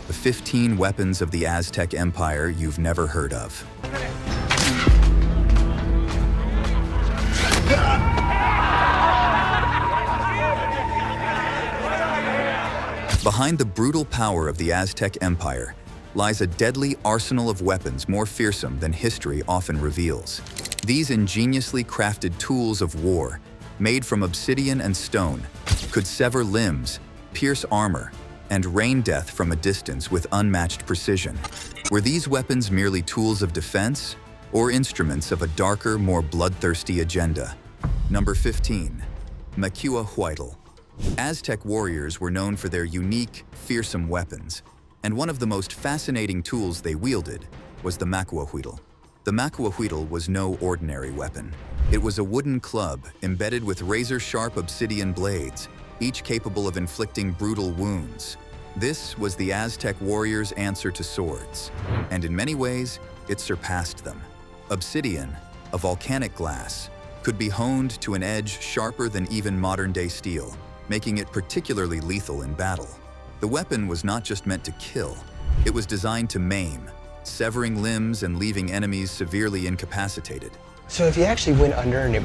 the 15 weapons of the Aztec Empire you've never heard of. Behind the brutal power of the Aztec Empire lies a deadly arsenal of weapons more fearsome than history often reveals. These ingeniously crafted tools of war, made from obsidian and stone, could sever limbs, pierce armor, and rain death from a distance with unmatched precision. Were these weapons merely tools of defense, or instruments of a darker, more bloodthirsty agenda? Number 15. Macuahuitl. Aztec warriors were known for their unique, fearsome weapons, and one of the most fascinating tools they wielded was the Macuahuitl. The Macuahuitl was no ordinary weapon. It was a wooden club embedded with razor-sharp obsidian blades, each capable of inflicting brutal wounds. This was the Aztec warriors' answer to swords, and in many ways, it surpassed them. Obsidian, a volcanic glass, could be honed to an edge sharper than even modern-day steel, making it particularly lethal in battle. The weapon was not just meant to kill, it was designed to maim, severing limbs and leaving enemies severely incapacitated. So if you actually went under and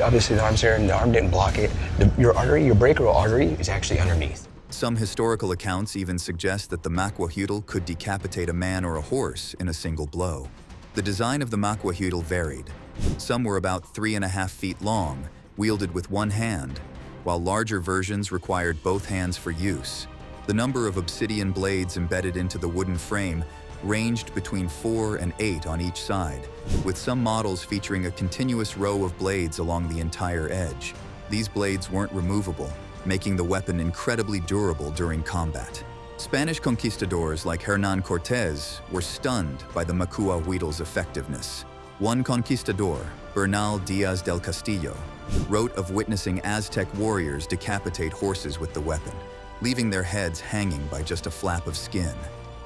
obviously the arm's there and the arm didn't block it, your artery, your brachial artery is actually underneath. Some historical accounts even suggest that the Macuahuitl could decapitate a man or a horse in a single blow. The design of the Macuahuitl varied. Some were about 3.5 feet long, wielded with one hand, while larger versions required both hands for use. The number of obsidian blades embedded into the wooden frame ranged between 4 and 8 on each side, with some models featuring a continuous row of blades along the entire edge. These blades weren't removable, making the weapon incredibly durable during combat. Spanish conquistadors like Hernán Cortés were stunned by the Macuahuitl's effectiveness. One conquistador, Bernal Díaz del Castillo, wrote of witnessing Aztec warriors decapitate horses with the weapon, leaving their heads hanging by just a flap of skin.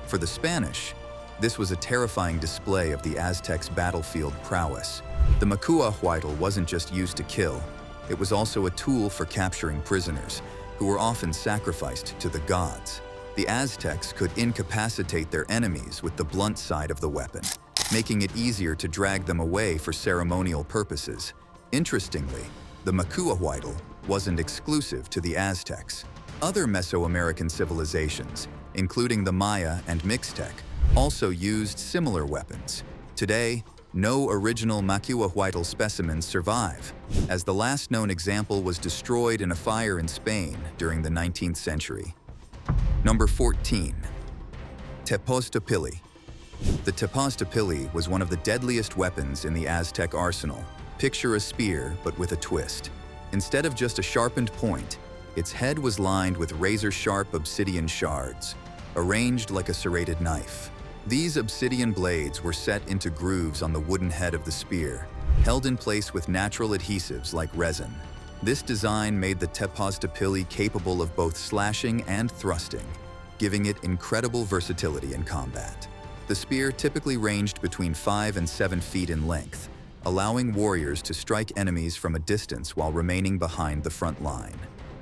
For the Spanish, this was a terrifying display of the Aztecs' battlefield prowess. The Macuahuitl wasn't just used to kill, it was also a tool for capturing prisoners, who were often sacrificed to the gods. The Aztecs could incapacitate their enemies with the blunt side of the weapon, making it easier to drag them away for ceremonial purposes. Interestingly, the Macuahuitl wasn't exclusive to the Aztecs. Other Mesoamerican civilizations, including the Maya and Mixtec, also used similar weapons. Today, no original Macuahuitl specimens survive, as the last known example was destroyed in a fire in Spain during the 19th century. Number 14. Tepoztopilli. The Tepoztopilli was one of the deadliest weapons in the Aztec arsenal. Picture a spear, but with a twist. Instead of just a sharpened point, its head was lined with razor-sharp obsidian shards, arranged like a serrated knife. These obsidian blades were set into grooves on the wooden head of the spear, held in place with natural adhesives like resin. This design made the Tepoztopilli capable of both slashing and thrusting, giving it incredible versatility in combat. The spear typically ranged between 5 and 7 feet in length, allowing warriors to strike enemies from a distance while remaining behind the front line.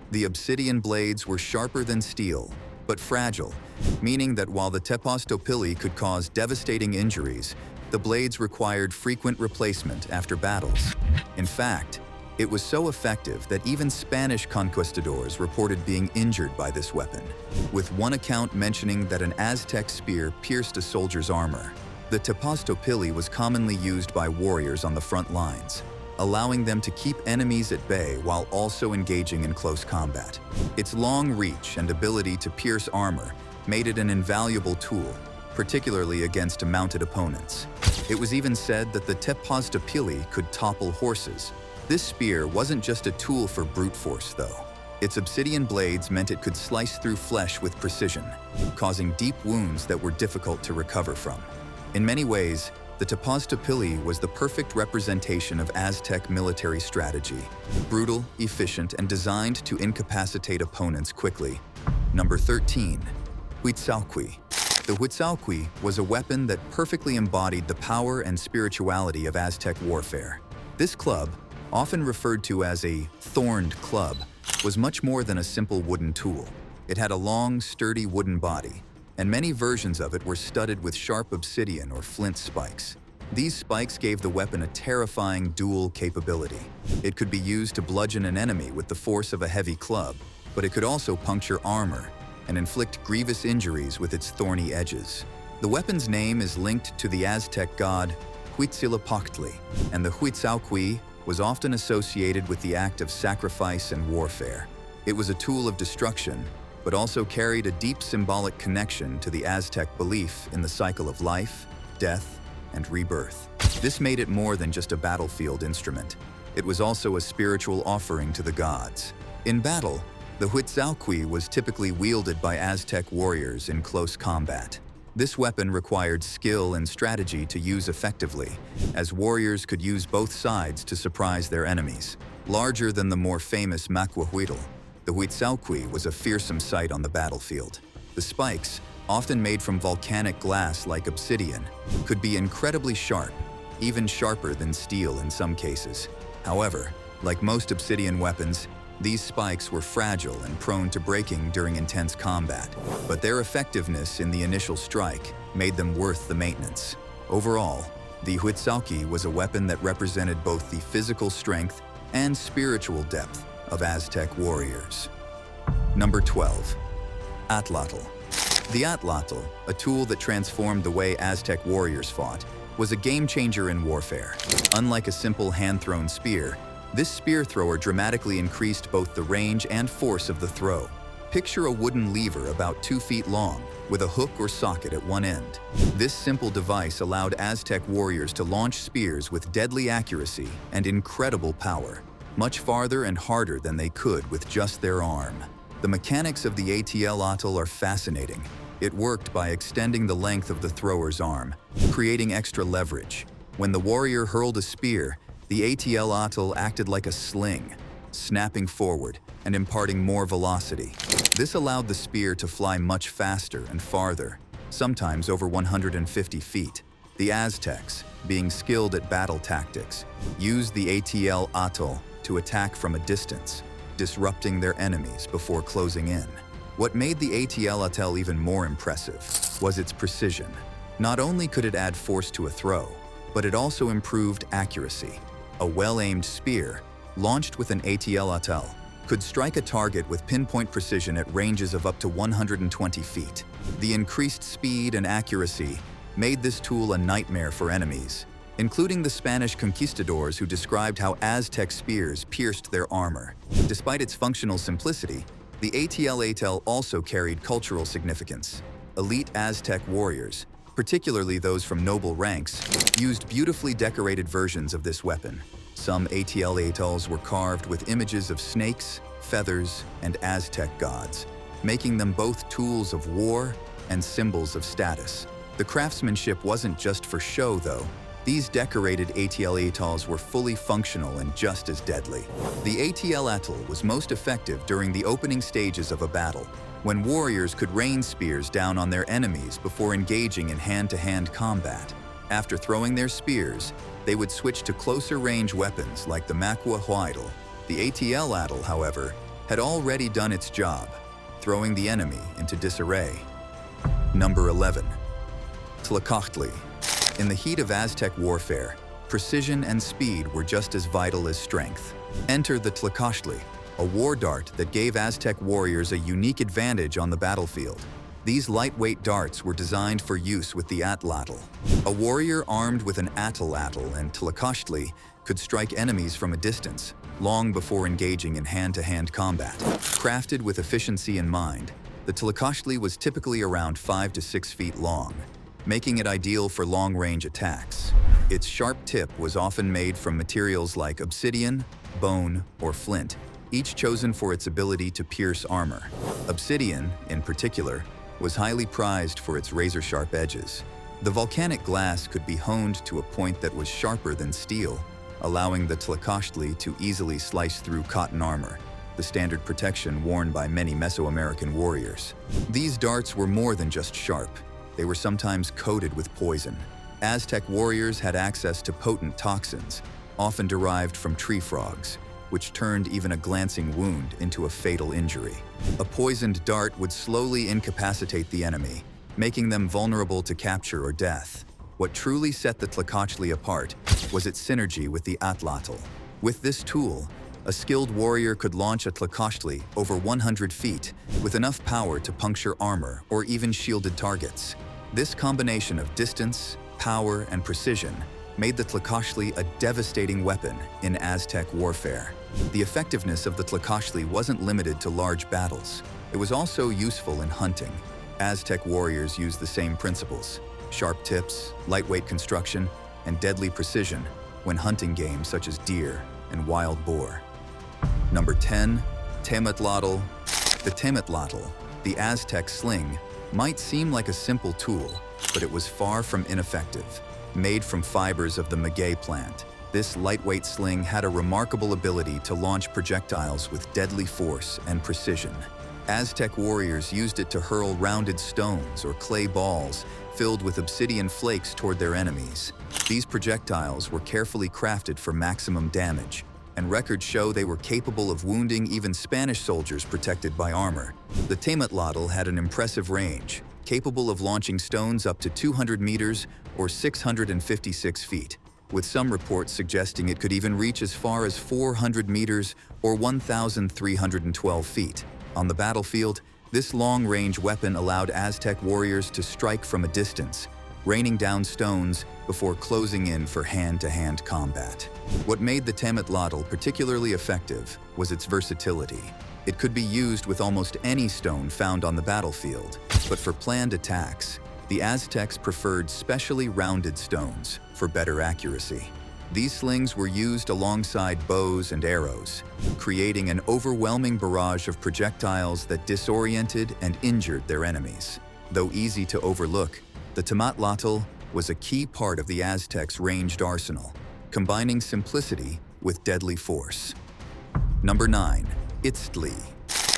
The obsidian blades were sharper than steel, but fragile, meaning that while the Tepoztopilli could cause devastating injuries, the blades required frequent replacement after battles. In fact, it was so effective that even Spanish conquistadors reported being injured by this weapon, with one account mentioning that an Aztec spear pierced a soldier's armor. The Tepoztopilli was commonly used by warriors on the front lines, allowing them to keep enemies at bay while also engaging in close combat. Its long reach and ability to pierce armor made it an invaluable tool, particularly against mounted opponents. It was even said that the Tepoztopilli could topple horses. This spear wasn't just a tool for brute force, though. Its obsidian blades meant it could slice through flesh with precision, causing deep wounds that were difficult to recover from. In many ways, the Tepoztopilli was the perfect representation of Aztec military strategy, brutal, efficient, and designed to incapacitate opponents quickly. Number 13. Huitzauhqui. The Huitzauhqui was a weapon that perfectly embodied the power and spirituality of Aztec warfare. This club, often referred to as a thorned club, was much more than a simple wooden tool. It had a long, sturdy wooden body, and many versions of it were studded with sharp obsidian or flint spikes. These spikes gave the weapon a terrifying dual capability. It could be used to bludgeon an enemy with the force of a heavy club, but it could also puncture armor and inflict grievous injuries with its thorny edges. The weapon's name is linked to the Aztec god Huitztli, and the Huitzauhqui was often associated with the act of sacrifice and warfare. It was a tool of destruction, but also carried a deep symbolic connection to the Aztec belief in the cycle of life, death, and rebirth. This made it more than just a battlefield instrument. It was also a spiritual offering to the gods. In battle, the Huitzauhqui was typically wielded by Aztec warriors in close combat. This weapon required skill and strategy to use effectively, as warriors could use both sides to surprise their enemies. Larger than the more famous Macuahuitl, the Huitzauhqui was a fearsome sight on the battlefield. The spikes, often made from volcanic glass like obsidian, could be incredibly sharp, even sharper than steel in some cases. However, like most obsidian weapons, these spikes were fragile and prone to breaking during intense combat, but their effectiveness in the initial strike made them worth the maintenance. Overall, the Huitzauhqui was a weapon that represented both the physical strength and spiritual depth of Aztec warriors. Number 12. Atlatl. The Atlatl, a tool that transformed the way Aztec warriors fought, was a game-changer in warfare. Unlike a simple hand-thrown spear, this spear thrower dramatically increased both the range and force of the throw. Picture a wooden lever about 2 feet long, with a hook or socket at one end. This simple device allowed Aztec warriors to launch spears with deadly accuracy and incredible power, much farther and harder than they could with just their arm. The mechanics of the Atlatl are fascinating. It worked by extending the length of the thrower's arm, creating extra leverage. When the warrior hurled a spear, the Atlatl acted like a sling, snapping forward and imparting more velocity. This allowed the spear to fly much faster and farther, sometimes over 150 feet. The Aztecs, being skilled at battle tactics, used the Atlatl to attack from a distance, disrupting their enemies before closing in. What made the Atlatl even more impressive was its precision. Not only could it add force to a throw, but it also improved accuracy. A well-aimed spear, launched with an Atlatl, could strike a target with pinpoint precision at ranges of up to 120 feet. The increased speed and accuracy made this tool a nightmare for enemies, including the Spanish conquistadors who described how Aztec spears pierced their armor. Despite its functional simplicity, the Atlatl also carried cultural significance. Elite Aztec warriors, particularly those from noble ranks, used beautifully decorated versions of this weapon. Some Atlatls were carved with images of snakes, feathers, and Aztec gods, making them both tools of war and symbols of status. The craftsmanship wasn't just for show, though. These decorated Atlatls were fully functional and just as deadly. The Atlatl was most effective during the opening stages of a battle, when warriors could rain spears down on their enemies before engaging in hand-to-hand combat. After throwing their spears, they would switch to closer-range weapons like the Macuahuitl. The Atlatl, however, had already done its job, throwing the enemy into disarray. Number 11. Tlacochtli. In the heat of Aztec warfare, precision and speed were just as vital as strength. Enter the Tlacochtli, a war dart that gave Aztec warriors a unique advantage on the battlefield. These lightweight darts were designed for use with the Atlatl. A warrior armed with an Atlatl and Tlacochtli could strike enemies from a distance, long before engaging in hand-to-hand combat. Crafted with efficiency in mind, the Tlacochtli was typically around 5 to 6 feet long, making it ideal for long-range attacks. Its sharp tip was often made from materials like obsidian, bone, or flint, each chosen for its ability to pierce armor. Obsidian, in particular, was highly prized for its razor-sharp edges. The volcanic glass could be honed to a point that was sharper than steel, allowing the Tlacochtli to easily slice through cotton armor, the standard protection worn by many Mesoamerican warriors. These darts were more than just sharp. They were sometimes coated with poison. Aztec warriors had access to potent toxins, often derived from tree frogs, which turned even a glancing wound into a fatal injury. A poisoned dart would slowly incapacitate the enemy, making them vulnerable to capture or death. What truly set the Tlacochtli apart was its synergy with the Atlatl. With this tool, a skilled warrior could launch a Tlacochtli over 100 feet with enough power to puncture armor or even shielded targets. This combination of distance, power, and precision made the Tlacochtli a devastating weapon in Aztec warfare. The effectiveness of the Tlacochtli wasn't limited to large battles. It was also useful in hunting. Aztec warriors used the same principles: sharp tips, lightweight construction, and deadly precision when hunting game such as deer and wild boar. Number 10. Tematlatl. The Tematlatl, the Aztec sling, might seem like a simple tool, but it was far from ineffective. Made from fibers of the maguey plant, this lightweight sling had a remarkable ability to launch projectiles with deadly force and precision. Aztec warriors used it to hurl rounded stones or clay balls filled with obsidian flakes toward their enemies. These projectiles were carefully crafted for maximum damage, and records show they were capable of wounding even Spanish soldiers protected by armor. The Tematlatl had an impressive range, capable of launching stones up to 200 meters or 656 feet, with some reports suggesting it could even reach as far as 400 meters or 1,312 feet. On the battlefield, this long-range weapon allowed Aztec warriors to strike from a distance, raining down stones before closing in for hand-to-hand combat. What made the Tematlatl particularly effective was its versatility. It could be used with almost any stone found on the battlefield, but for planned attacks, the Aztecs preferred specially rounded stones for better accuracy. These slings were used alongside bows and arrows, creating an overwhelming barrage of projectiles that disoriented and injured their enemies. Though easy to overlook, the Tematlatl was a key part of the Aztecs' ranged arsenal, combining simplicity with deadly force. Number 9. Itztli.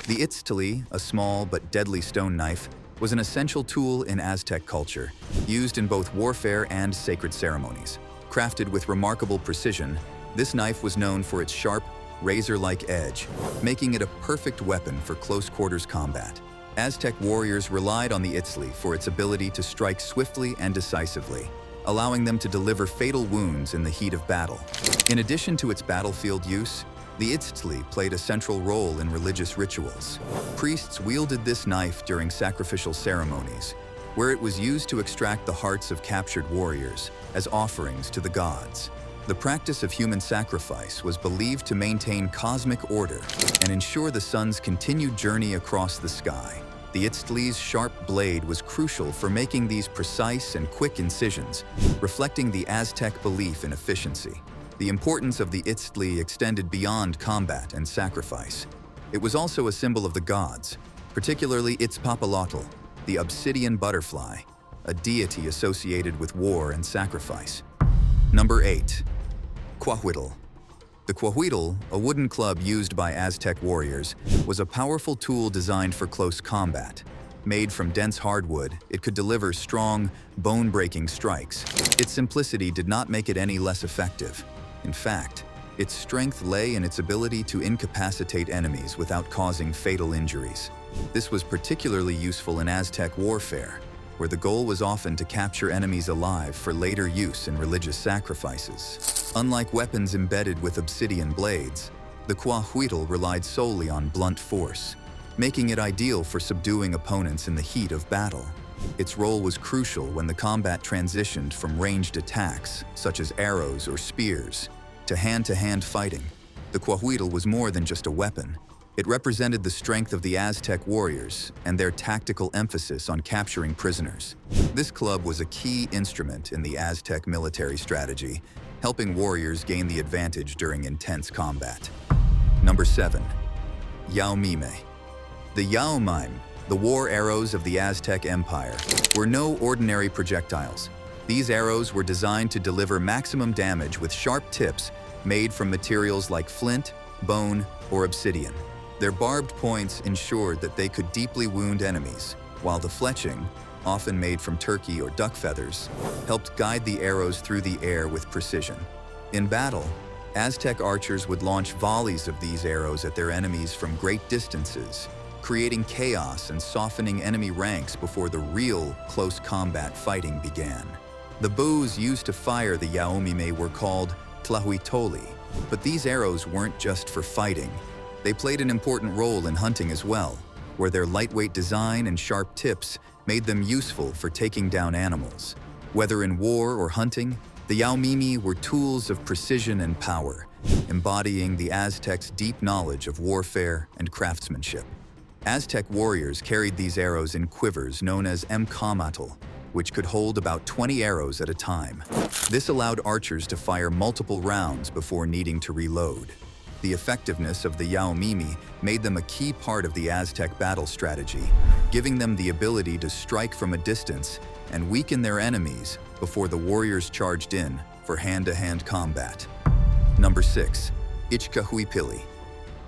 The Itztli, a small but deadly stone knife, was an essential tool in Aztec culture, used in both warfare and sacred ceremonies. Crafted with remarkable precision, this knife was known for its sharp, razor-like edge, making it a perfect weapon for close-quarters combat. Aztec warriors relied on the Itztli for its ability to strike swiftly and decisively, allowing them to deliver fatal wounds in the heat of battle. In addition to its battlefield use, the Itztli played a central role in religious rituals. Priests wielded this knife during sacrificial ceremonies, where it was used to extract the hearts of captured warriors as offerings to the gods. The practice of human sacrifice was believed to maintain cosmic order and ensure the sun's continued journey across the sky. The Itztli's sharp blade was crucial for making these precise and quick incisions, reflecting the Aztec belief in efficiency. The importance of the Itztli extended beyond combat and sacrifice. It was also a symbol of the gods, particularly Itztli, the obsidian butterfly, a deity associated with war and sacrifice. Number 8. Quauhololli. The quauhololli, a wooden club used by Aztec warriors, was a powerful tool designed for close combat. Made from dense hardwood, it could deliver strong, bone-breaking strikes. Its simplicity did not make it any less effective. In fact, its strength lay in its ability to incapacitate enemies without causing fatal injuries. This was particularly useful in Aztec warfare, where the goal was often to capture enemies alive for later use in religious sacrifices. Unlike weapons embedded with obsidian blades, the Macuahuitl relied solely on blunt force, making it ideal for subduing opponents in the heat of battle. Its role was crucial when the combat transitioned from ranged attacks, such as arrows or spears, to hand-to-hand fighting. The Macuahuitl was more than just a weapon. It represented the strength of the Aztec warriors and their tactical emphasis on capturing prisoners. This club was a key instrument in the Aztec military strategy, helping warriors gain the advantage during intense combat. Number 7. Yaomime. The Yaomime, the war arrows of the Aztec Empire, were no ordinary projectiles. These arrows were designed to deliver maximum damage with sharp tips made from materials like flint, bone, or obsidian. Their barbed points ensured that they could deeply wound enemies, while the fletching, often made from turkey or duck feathers, helped guide the arrows through the air with precision. In battle, Aztec archers would launch volleys of these arrows at their enemies from great distances, creating chaos and softening enemy ranks before the real close combat fighting began. The bows used to fire the Yaomime were called tlahhuitolli, but these arrows weren't just for fighting. They played an important role in hunting as well, where their lightweight design and sharp tips made them useful for taking down animals. Whether in war or hunting, the Yaomime were tools of precision and power, embodying the Aztecs' deep knowledge of warfare and craftsmanship. Aztec warriors carried these arrows in quivers known as acatl, which could hold about 20 arrows at a time. This allowed archers to fire multiple rounds before needing to reload. The effectiveness of the Yaomime made them a key part of the Aztec battle strategy, giving them the ability to strike from a distance and weaken their enemies before the warriors charged in for hand-to-hand combat. Number 6. Ichcahuipilli.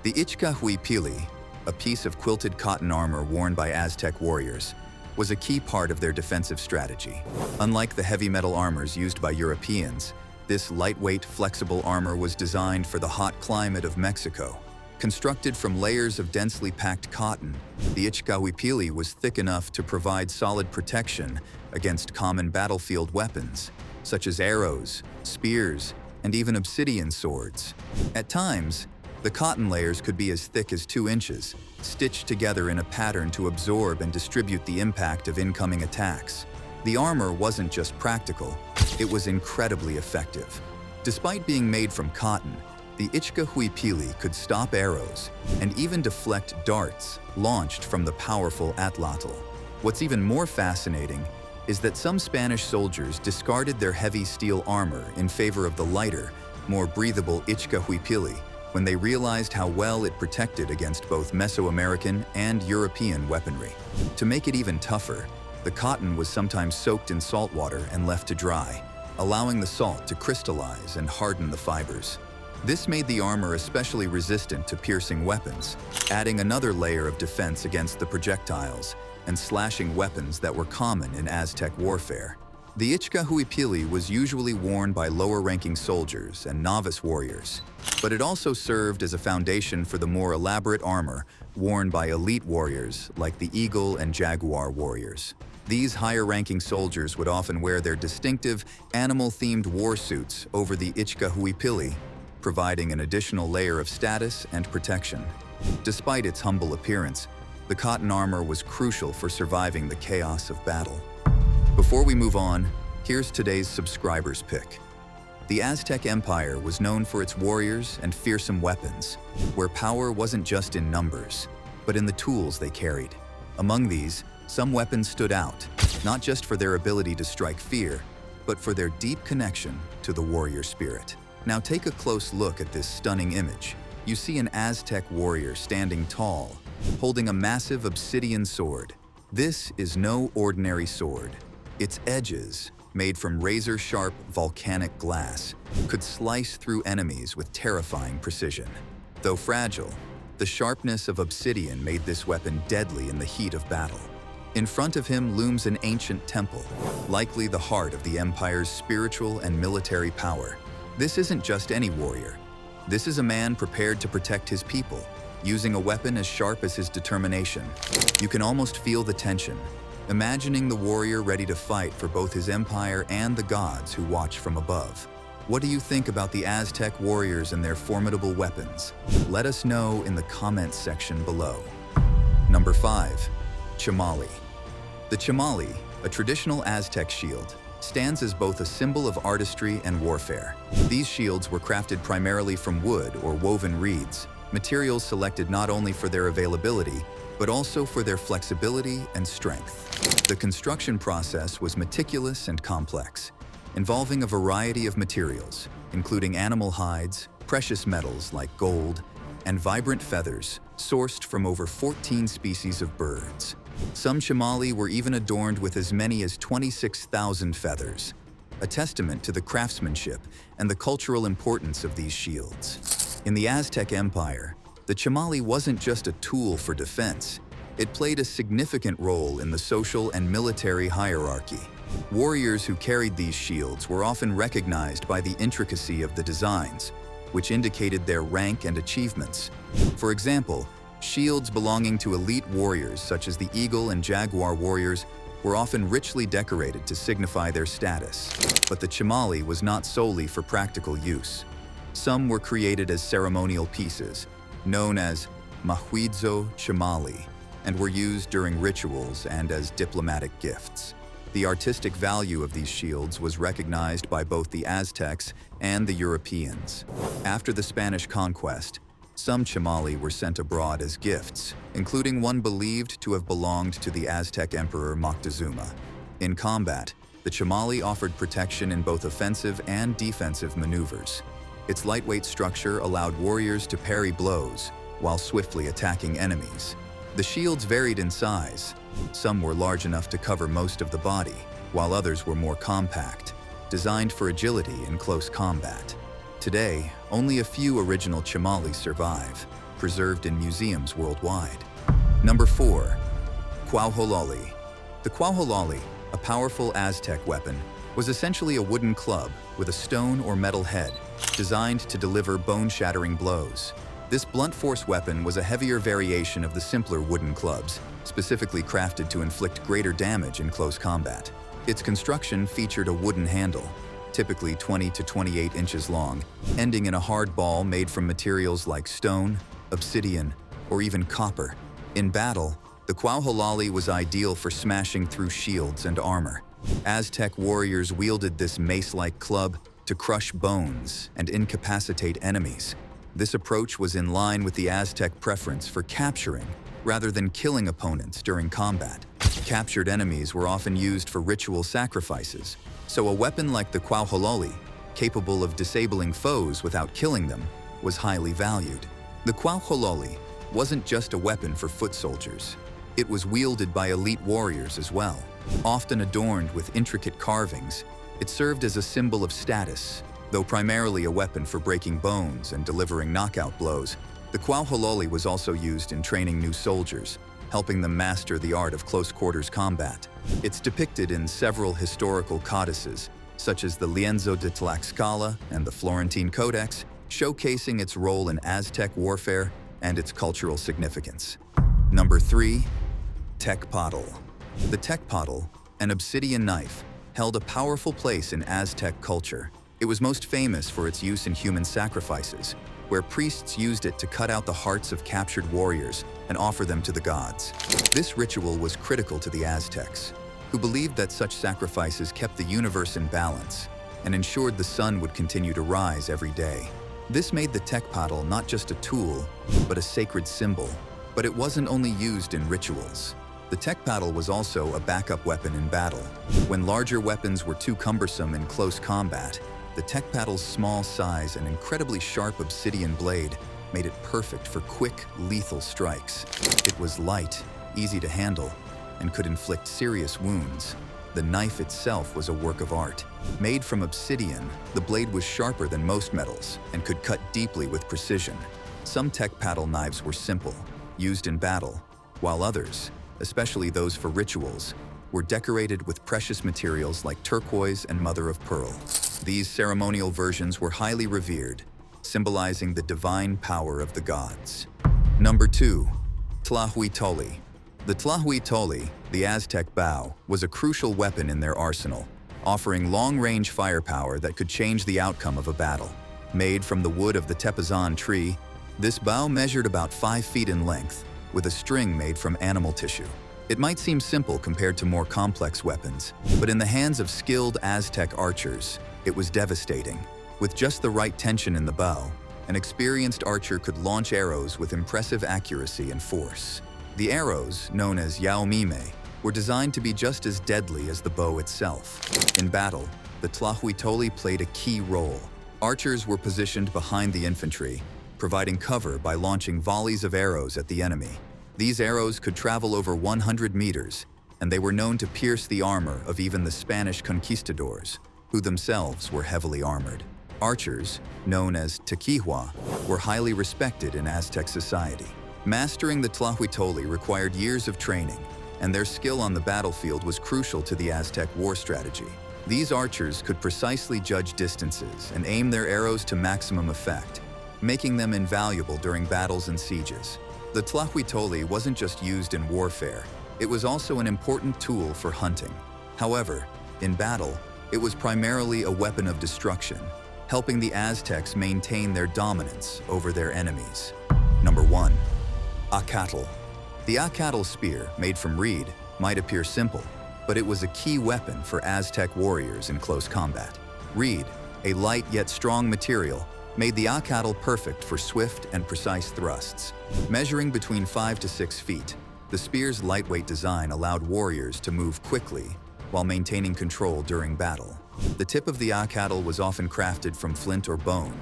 The Ichcahuipilli, a piece of quilted cotton armor worn by Aztec warriors, was a key part of their defensive strategy. Unlike the heavy metal armors used by Europeans, this lightweight, flexible armor was designed for the hot climate of Mexico. Constructed from layers of densely packed cotton, the Ichcahuipilli was thick enough to provide solid protection against common battlefield weapons, such as arrows, spears, and even obsidian swords. At times, the cotton layers could be as thick as 2 inches, stitched together in a pattern to absorb and distribute the impact of incoming attacks. The armor wasn't just practical, it was incredibly effective. Despite being made from cotton, the Ichcahuipilli could stop arrows and even deflect darts launched from the powerful Atlatl. What's even more fascinating is that some Spanish soldiers discarded their heavy steel armor in favor of the lighter, more breathable Ichcahuipilli when they realized how well it protected against both Mesoamerican and European weaponry. To make it even tougher, the cotton was sometimes soaked in salt water and left to dry, allowing the salt to crystallize and harden the fibers. This made the armor especially resistant to piercing weapons, adding another layer of defense against the projectiles and slashing weapons that were common in Aztec warfare. The Ichcahuipilli was usually worn by lower-ranking soldiers and novice warriors, but it also served as a foundation for the more elaborate armor worn by elite warriors like the Eagle and Jaguar warriors. These higher-ranking soldiers would often wear their distinctive, animal-themed war suits over the Ichcahuipilli, providing an additional layer of status and protection. Despite its humble appearance, the cotton armor was crucial for surviving the chaos of battle. Before we move on, here's today's subscriber's pick. The Aztec Empire was known for its warriors and fearsome weapons, where power wasn't just in numbers, but in the tools they carried. Among these, some weapons stood out, not just for their ability to strike fear, but for their deep connection to the warrior spirit. Now take a close look at this stunning image. You see an Aztec warrior standing tall, holding a massive obsidian sword. This is no ordinary sword. Its edges, made from razor-sharp volcanic glass, could slice through enemies with terrifying precision. Though fragile, the sharpness of obsidian made this weapon deadly in the heat of battle. In front of him looms an ancient temple, likely the heart of the Empire's spiritual and military power. This isn't just any warrior. This is a man prepared to protect his people, using a weapon as sharp as his determination. You can almost feel the tension, imagining the warrior ready to fight for both his empire and the gods who watch from above. What do you think about the Aztec warriors and their formidable weapons? Let us know in the comments section below. Number 5. Chimalli. The Chimalli, a traditional Aztec shield, stands as both a symbol of artistry and warfare. These shields were crafted primarily from wood or woven reeds, materials selected not only for their availability, but also for their flexibility and strength. The construction process was meticulous and complex, involving a variety of materials, including animal hides, precious metals like gold, and vibrant feathers sourced from over 14 species of birds. Some Chimalli were even adorned with as many as 26,000 feathers, a testament to the craftsmanship and the cultural importance of these shields. In the Aztec Empire, the Chimalli wasn't just a tool for defense. It played a significant role in the social and military hierarchy. Warriors who carried these shields were often recognized by the intricacy of the designs, which indicated their rank and achievements. For example, Shields belonging to elite warriors such as the eagle and jaguar warriors were often richly decorated to signify their status. But the Chimalli was not solely for practical use. Some were created as ceremonial pieces, known as Huitzauhqui, and were used during rituals and as diplomatic gifts. The artistic value of these shields was recognized by both the Aztecs and the Europeans. After the Spanish conquest, some Chimalli were sent abroad as gifts, including one believed to have belonged to the Aztec Emperor Moctezuma. In combat, the Chimalli offered protection in both offensive and defensive maneuvers. Its lightweight structure allowed warriors to parry blows while swiftly attacking enemies. The shields varied in size. Some were large enough to cover most of the body, while others were more compact, designed for agility in close combat. Today, only a few original Chimalli survive, preserved in museums worldwide. Number 4. Quauhololli. The quauhololli, a powerful Aztec weapon, was essentially a wooden club with a stone or metal head, designed to deliver bone-shattering blows. This blunt force weapon was a heavier variation of the simpler wooden clubs, specifically crafted to inflict greater damage in close combat. Its construction featured a wooden handle, typically 20 to 28 inches long, ending in a hard ball made from materials like stone, obsidian, or even copper. In battle, the quauhololli was ideal for smashing through shields and armor. Aztec warriors wielded this mace-like club to crush bones and incapacitate enemies. This approach was in line with the Aztec preference for capturing rather than killing opponents during combat. Captured enemies were often used for ritual sacrifices, so a weapon like the quauhololli, capable of disabling foes without killing them, was highly valued. The quauhololli wasn't just a weapon for foot soldiers. It was wielded by elite warriors as well. Often adorned with intricate carvings, it served as a symbol of status. Though primarily a weapon for breaking bones and delivering knockout blows, the quauhololli was also used in training new soldiers, helping them master the art of close-quarters combat. It's depicted in several historical codices, such as the Lienzo de Tlaxcala and the Florentine Codex, showcasing its role in Aztec warfare and its cultural significance. Number 3. Tecpatl. The Tecpatl, an obsidian knife, held a powerful place in Aztec culture. It was most famous for its use in human sacrifices, where priests used it to cut out the hearts of captured warriors and offer them to the gods. This ritual was critical to the Aztecs, who believed that such sacrifices kept the universe in balance and ensured the sun would continue to rise every day. This made the Tecpatl not just a tool, but a sacred symbol. But it wasn't only used in rituals. The Tecpatl was also a backup weapon in battle. When larger weapons were too cumbersome in close combat, the Tecpatl's small size and incredibly sharp obsidian blade made it perfect for quick, lethal strikes. It was light, easy to handle, and could inflict serious wounds. The knife itself was a work of art. Made from obsidian, the blade was sharper than most metals and could cut deeply with precision. Some Tecpatl knives were simple, used in battle, while others, especially those for rituals, were decorated with precious materials like turquoise and mother of pearl. These ceremonial versions were highly revered, symbolizing the divine power of the gods. Number 2. Tlahhuitolli. The tlahhuitolli, the Aztec bow, was a crucial weapon in their arsenal, offering long-range firepower that could change the outcome of a battle. Made from the wood of the Tepoztopilli tree, this bow measured about 5 feet in length, with a string made from animal tissue. It might seem simple compared to more complex weapons, but in the hands of skilled Aztec archers, it was devastating. With just the right tension in the bow, an experienced archer could launch arrows with impressive accuracy and force. The arrows, known as Yaomime, were designed to be just as deadly as the bow itself. In battle, the tlahhuitolli played a key role. Archers were positioned behind the infantry, providing cover by launching volleys of arrows at the enemy. These arrows could travel over 100 meters, and they were known to pierce the armor of even the Spanish conquistadors, who themselves were heavily armored. Archers, known as tequihua, were highly respected in Aztec society. Mastering the tlahhuitolli required years of training, and their skill on the battlefield was crucial to the Aztec war strategy. These archers could precisely judge distances and aim their arrows to maximum effect, making them invaluable during battles and sieges. The tlahhuitolli wasn't just used in warfare, it was also an important tool for hunting. However, in battle, it was primarily a weapon of destruction, helping the Aztecs maintain their dominance over their enemies. Number 1. Acatl. The acatl spear, made from reed, might appear simple, but it was a key weapon for Aztec warriors in close combat. Reed, a light yet strong material, made the acatl perfect for swift and precise thrusts. Measuring between 5 to 6 feet, the spear's lightweight design allowed warriors to move quickly while maintaining control during battle. The tip of the acatl was often crafted from flint or bone,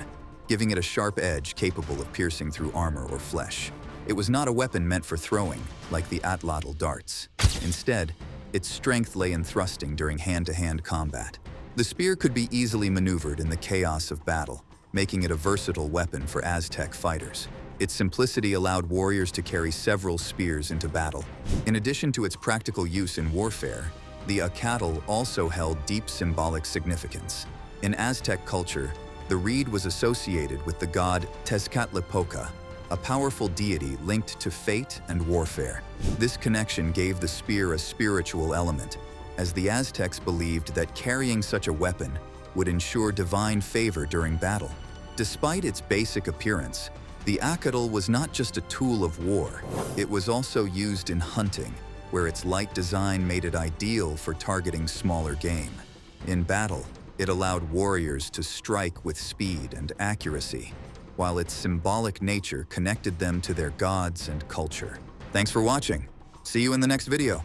giving it a sharp edge capable of piercing through armor or flesh. It was not a weapon meant for throwing, like the Atlatl darts. Instead, its strength lay in thrusting during hand-to-hand combat. The spear could be easily maneuvered in the chaos of battle, making it a versatile weapon for Aztec fighters. Its simplicity allowed warriors to carry several spears into battle. In addition to its practical use in warfare, the acatl also held deep symbolic significance. In Aztec culture, the reed was associated with the god Tezcatlipoca, a powerful deity linked to fate and warfare. This connection gave the spear a spiritual element, as the Aztecs believed that carrying such a weapon would ensure divine favor during battle. Despite its basic appearance, the acatl was not just a tool of war, it was also used in hunting, where its light design made it ideal for targeting smaller game. In battle, it allowed warriors to strike with speed and accuracy, while its symbolic nature connected them to their gods and culture. Thanks for watching. See you in the next video.